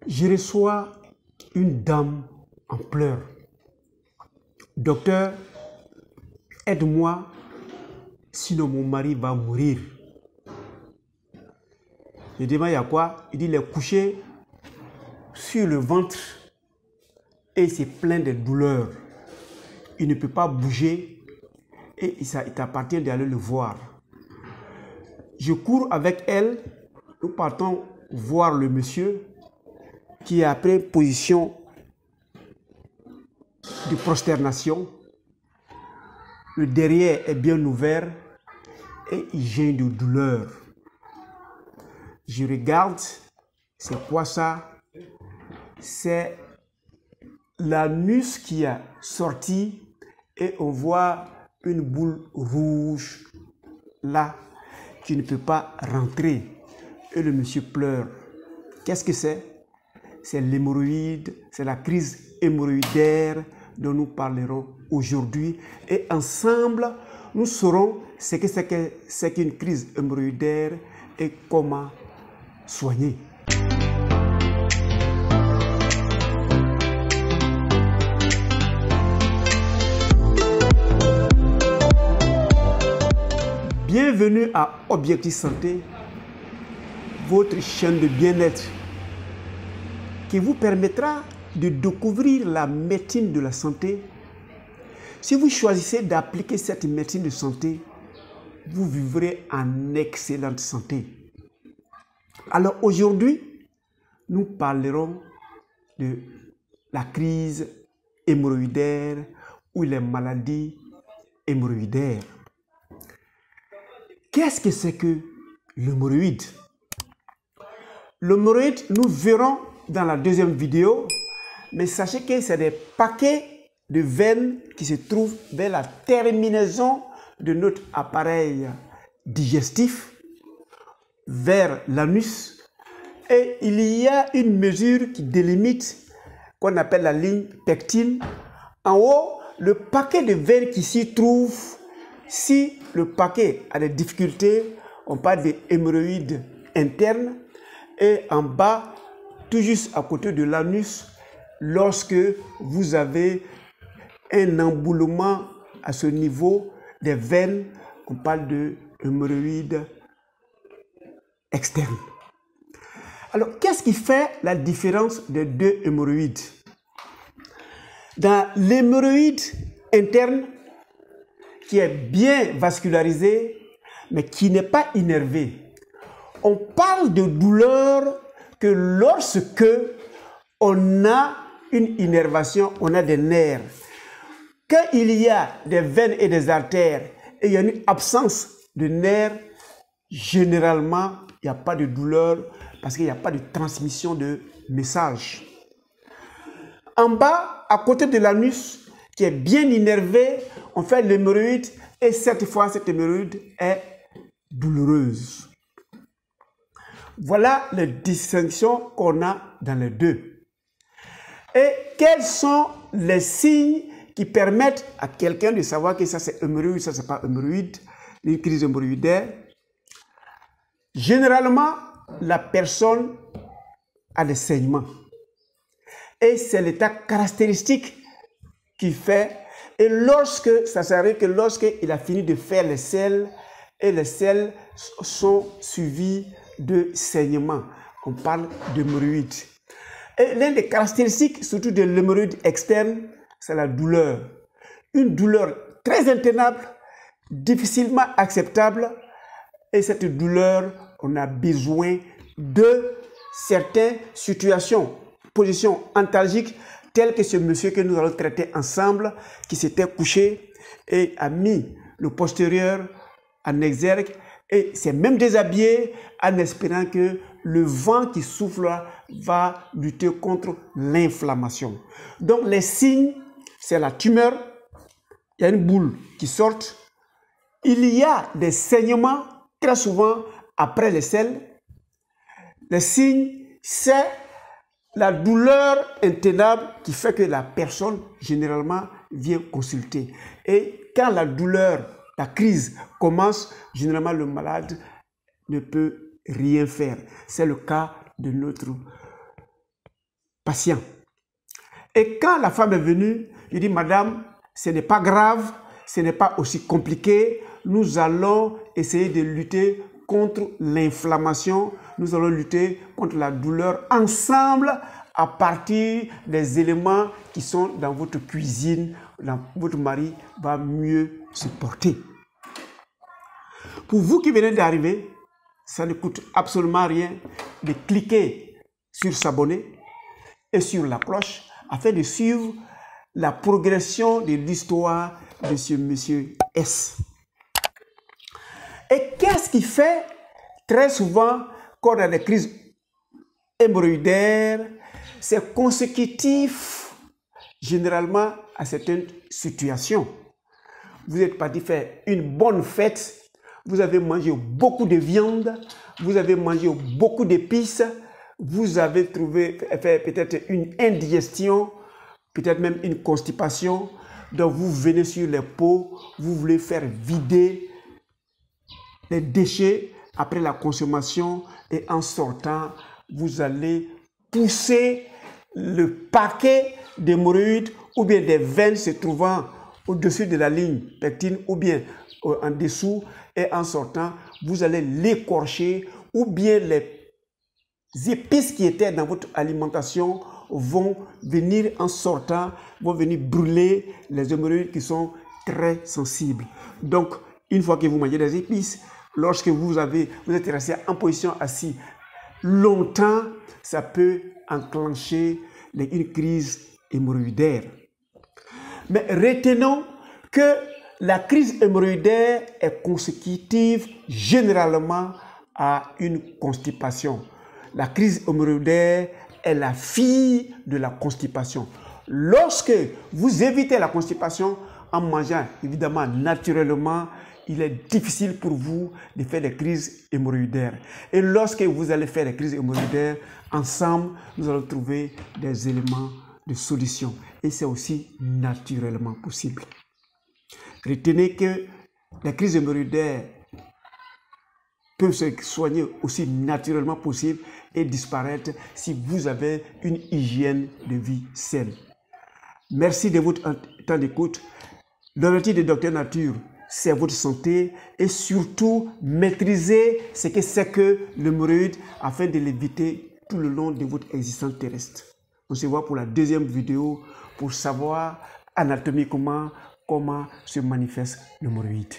Je reçois une dame en pleurs. Docteur, aide-moi, sinon mon mari va mourir. Je demande, il y a quoi? Il dit, il est couché sur le ventre et il s'est plein de douleurs. Il ne peut pas bouger et il t'appartient d'aller le voir. Je cours avec elle, nous partons voir le monsieur qui a pris position de prosternation. Le derrière est bien ouvert et il gêne de douleur. Je regarde, c'est quoi ça? C'est l'anus qui a sorti et on voit une boule rouge là qui ne peut pas rentrer. Et le monsieur pleure. Qu'est-ce que c'est? C'est l'hémorroïde, c'est la crise hémorroïdaire dont nous parlerons aujourd'hui. Et ensemble, nous saurons ce que c'est qu'une crise hémorroïdaire et comment soigner. Bienvenue à Objectif Santé, votre chaîne de bien-être qui vous permettra de découvrir la médecine de la santé. Si vous choisissez d'appliquer cette médecine de santé, vous vivrez en excellente santé. Alors aujourd'hui, nous parlerons de la crise hémorroïdaire ou les maladies hémorroïdaires. Qu'est-ce que c'est que l'hémorroïde? L'hémorroïde, nous verrons dans la deuxième vidéo, mais sachez que c'est des paquets de veines qui se trouvent vers la terminaison de notre appareil digestif, vers l'anus, et il y a une mesure qui délimite, qu'on appelle la ligne pectine. En haut, le paquet de veines qui s'y trouve, si le paquet a des difficultés, on parle d'hémorroïdes internes, et en bas, tout juste à côté de l'anus, lorsque vous avez un emboulement à ce niveau des veines, on parle de hémorroïdes externes. Alors, qu'est-ce qui fait la différence des deux hémorroïdes? Dans l'hémorroïde interne, qui est bien vascularisé, mais qui n'est pas innervé, on parle de douleur que lorsque on a une innervation, on a des nerfs. Quand il y a des veines et des artères et il y a une absence de nerfs, généralement, il n'y a pas de douleur parce qu'il n'y a pas de transmission de messages. En bas, à côté de l'anus, qui est bien innervé, on fait l'hémorroïde et cette fois, cette hémorroïde est douloureuse. Voilà les distinctions qu'on a dans les deux. Et quels sont les signes qui permettent à quelqu'un de savoir que ça c'est hémorroïde, ça c'est pas hémorroïde, une crise hémorroïdaire? Généralement, la personne a des saignements. Et c'est l'état caractéristique qui fait. Et lorsque, ça s'arrive que lorsqu'il a fini de faire les selles, et les selles sont suivies de saignements, on parle d'hémorroïde. Et l'une des caractéristiques, surtout de l'hémorroïde externe, c'est la douleur. Une douleur très intenable, difficilement acceptable. Et cette douleur, on a besoin de certaines situations, positions antalgiques, telles que ce monsieur que nous allons traiter ensemble, qui s'était couché et a mis le postérieur en exergue et s'est même déshabillé en espérant que le vent qui souffle va lutter contre l'inflammation. Donc les signes, c'est la tumeur, il y a une boule qui sort, il y a des saignements très souvent après les selles. Les signes, c'est la douleur intenable qui fait que la personne généralement vient consulter. Et quand la douleur, la crise commence, généralement le malade ne peut rien faire. C'est le cas de notre patient. Et quand la femme est venue, je dis, madame, ce n'est pas grave, ce n'est pas aussi compliqué. Nous allons essayer de lutter contre l'inflammation. Nous allons lutter contre la douleur ensemble à partir des éléments qui sont dans votre cuisine. Votre mari va mieux se porter. Pour vous qui venez d'arriver, ça ne coûte absolument rien de cliquer sur s'abonner et sur la cloche afin de suivre la progression de l'histoire de ce monsieur S. Et qu'est-ce qui fait très souvent qu'on a des crises hémorroïdaires? C'est consécutif généralement à certaines situations. Vous êtes parti faire une bonne fête, vous avez mangé beaucoup de viande, vous avez mangé beaucoup d'épices, vous avez fait peut-être une indigestion, peut-être même une constipation. Donc vous venez sur les pots, vous voulez faire vider les déchets après la consommation et en sortant, vous allez pousser le paquet d'hémorroïdes ou bien des veines se trouvant au-dessus de la ligne pectine ou bien en dessous, et en sortant, vous allez l'écorcher ou bien les épices qui étaient dans votre alimentation vont venir en sortant, vont venir brûler les hémorroïdes qui sont très sensibles. Donc, une fois que vous mangez des épices, lorsque vous êtes resté en position assise longtemps, ça peut enclencher une crise hémorroïdaire. Mais retenons que la crise hémorroïdaire est consécutive généralement à une constipation. La crise hémorroïdaire est la fille de la constipation. Lorsque vous évitez la constipation en mangeant évidemment naturellement, il est difficile pour vous de faire des crises hémorroïdaires. Et lorsque vous allez faire des crises hémorroïdaires, ensemble, nous allons trouver des éléments de solution. Et c'est aussi naturellement possible. Retenez que les crises hémorroïdaires peuvent se soigner aussi naturellement possible et disparaître si vous avez une hygiène de vie saine. Merci de votre temps d'écoute. L'objectif de Docteur Nature, c'est votre santé et surtout maîtriser ce que c'est que l'hémorroïde afin de l'éviter tout le long de votre existence terrestre. On se voit pour la deuxième vidéo pour savoir anatomiquement comment se manifeste l'hémorroïde.